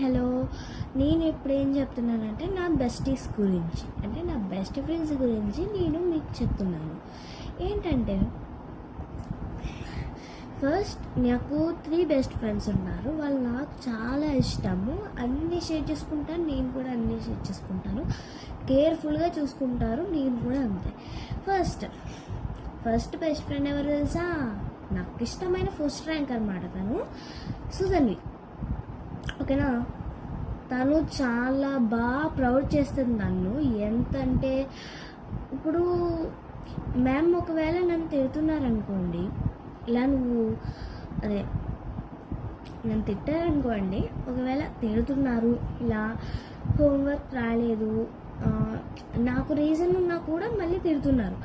Hello. నేను ఇప్పుడు ఏం చెప్తున్నానంటే నా బెస్టీస్ గురించి, అంటే నా బెస్ట్ ఫ్రెండ్స్ గురించి నేను మీకు చెప్తున్నాను. ఏంటంటే ఫస్ట్ నాకు 3 బెస్ట్ ఫ్రెండ్స్ ఉన్నారు. వాళ్ళు నాకు చాలా ఇష్టము. అన్నీ షేర్ చేసుకుంటాను, నేను కూడా అన్నీ షేర్ చేసుకుంటాను. కేర్ఫుల్గా చూసుకుంటారు, నేను కూడా అంతే. ఫస్ట్ బెస్ట్ ఫ్రెండ్ ఎవరు తెలుసా? నాకు ఇష్టమైన ఫస్ట్ ర్యాంక్ అనమాట. తను సుజన్వి. ఓకేనా? తను చాలా బాగా ప్రౌడ్ చేస్తుంది నన్ను. ఎంత అంటే ఇప్పుడు మ్యామ్ ఒకవేళ నన్ను తిడుతున్నారనుకోండి, ఇలా నన్ను తిట్టారనుకోండి, ఒకవేళ తిడుతున్నారు, ఇలా హోంవర్క్ రాలేదు, నాకు రీజన్ ఉన్నా కూడా మళ్ళీ తిడుతున్నారు.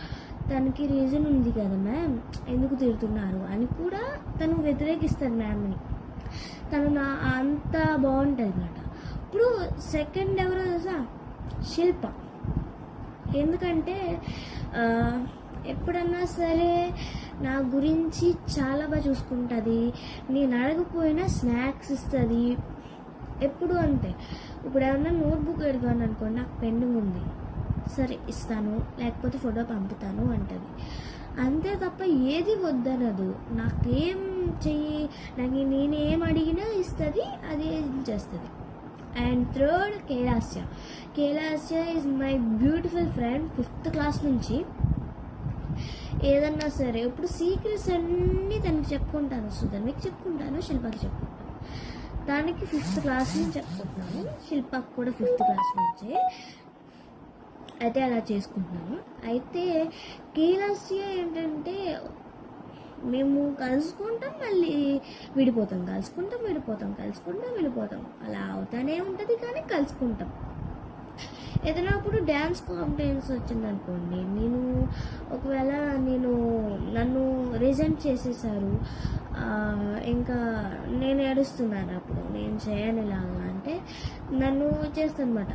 తనకి రీజన్ ఉంది కదా మ్యామ్, ఎందుకు తిడుతున్నారు అని కూడా తను వ్యతిరేకిస్తారు మ్యామ్ని. తను అంత బాగుంటుంది అన్నమాట. ఇప్పుడు సెకండ్ ఎవరో తెలుసా? శిల్ప. ఎందుకంటే ఎప్పుడన్నా సరే నా గురించి చాలా బాగా చూసుకుంటుంది. నేను అడగపోయినా స్నాక్స్ ఇస్తుంది. ఎప్పుడు అంతే. ఇప్పుడు ఏమన్నా నోట్బుక్ అడిగాను అనుకోండి, నాకు పెండింగ్ ఉంది, సరే ఇస్తాను, లేకపోతే ఫోటో పంపుతాను అంటది. అంతే తప్ప ఏది వద్దనదు. నాకేం చెయ్యి, నేనేం అడిగినా ఇస్తుంది, అదే చేస్తుంది. And third Kailasya is my beautiful friend. 5th class నుంచి ఏదన్నా సరే ఇప్పుడు సీక్రెట్స్ అన్నీ తనకి చెప్పుకుంటాను. సుధన్వికి చెప్పుకుంటాను, శిల్పకి చెప్పుకుంటాను. దానికి 5th క్లాస్ నుంచి చెప్పుకుంటున్నాను, శిల్పకి కూడా 5th క్లాస్ నుంచే. అయితే అలా చేసుకుంటున్నాను. అయితే కైలాస్య ఏంటంటే మేము కలుసుకుంటాం, మళ్ళీ విడిపోతాం, కలుసుకుంటాం, విడిపోతాం, అలా అవుతానే ఉంటుంది. కానీ కలుసుకుంటాం. ఏదైనా అప్పుడు డ్యాన్స్ కాంపిటీషన్స్ వచ్చిందనుకోండి, ఒకవేళ నన్ను రిజెంట్ చేసేసారు, ఇంకా నేను ఏడుస్తున్నాను, అప్పుడు నేను చేయను ఇలాగా అంటే నన్ను చేస్తానమాట.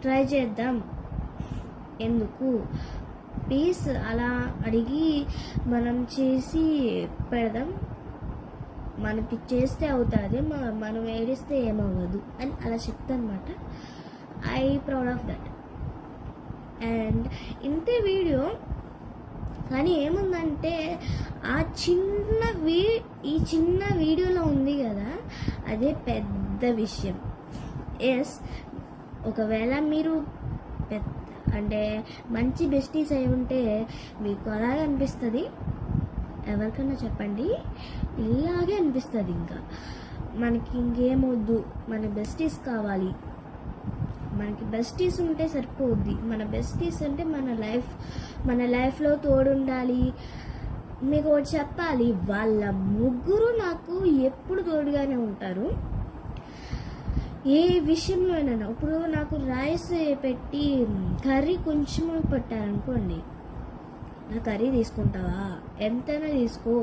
ట్రై చేద్దాం, ఎందుకు ప్లీజ్ అలా అడిగి మనం చేసి పెడదాం, మనకి చేస్తే అవుతుంది, మనం ఏడిస్తే ఏమవ్వదు అని అలా చెప్తానమాట. I proud of that. And ఇంతే వీడియో. కానీ ఏముందంటే ఈ చిన్న వీడియోలో ఉంది కదా, అదే పెద్ద విషయం. ఎస్, ఒకవేళ మీరు అంటే మంచి బెస్టీస్ అయి ఉంటే మీకు అలాగే అనిపిస్తుంది. ఎవరికన్నా చెప్పండి, ఇలాగే అనిపిస్తుంది. ఇంకా మనకి ఇంకేమొద్దు, మన బెస్టీస్ కావాలి. మనకి బెస్టీస్ ఉంటే సరిపోద్ది. మన బెస్టీస్ అంటే మన లైఫ్లో తోడుండాలి. మీకు ఒకటి చెప్పాలి, వాళ్ళ ముగ్గురు నాకు ఎప్పుడు తోడుగానే ఉంటారు. ఏ విషయంలో అయినా. ఇప్పుడు నాకు రైస్ పెట్టి కర్రీ కొంచెం పెట్టారనుకోండి, నా కర్రీ తీసుకుంటావా, ఎంతైనా తీసుకో,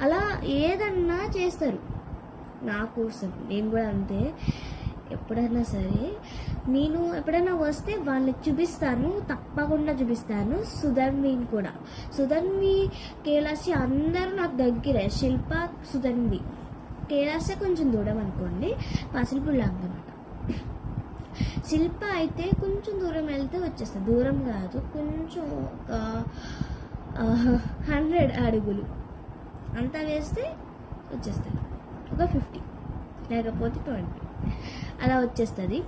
అలా ఏదన్నా చేస్తారు నా కోసం. నేను కూడా అంతే. ఎప్పుడైనా సరే నేను ఎప్పుడైనా వస్తే వాళ్ళకి చూపిస్తాను, తప్పకుండా చూపిస్తాను. సుధన్విని కూడా. సుధన్వి, కైలాస్య అందరూ నాకు దగ్గరే. శిల్ప, సుధన్వి, కైలాస్య కొంచెం దూరం అనుకోండి, పసిల్పుల్ అనమాట. శిల్ప అయితే కొంచెం దూరం వెళ్తే వచ్చేస్తుంది. దూరం కాదు, కొంచెం ఒక 100 అడుగులు అంతా వేస్తే వచ్చేస్తుంది. ఒక 50 లేకపోతే 20 అలా వచ్చేస్తుంది.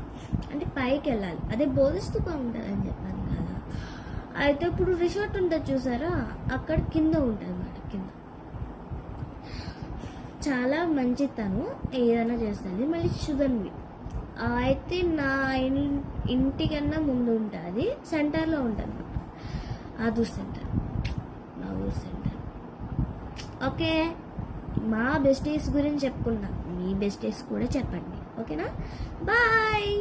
అంటే పైకి వెళ్ళాలి. అదే బోధిస్తూపా ఉంటుంది అని చెప్పాను కదా. అయితే ఇప్పుడు రిసార్ట్ ఉంటుంది చూసారా, అక్కడ కింద ఉంటుంది అన్నమాట. కింద చాలా మంచి, తను ఏదైనా చేస్తుంది. మళ్ళీ సుధన్వి అయితే నా ఇంటికన్నా ముందు ఉంటుంది, సెంటర్లో ఉంటుంది అన్నమాట. ఆదూర్ సెంటర్, నా ఊరు సెంటర్. ఓకే, మా బెస్టీస్ గురించి చెప్పుకున్నాం, మీ బెస్టీస్ కూడా చెప్పండి. ఓకేనా? బాయ్.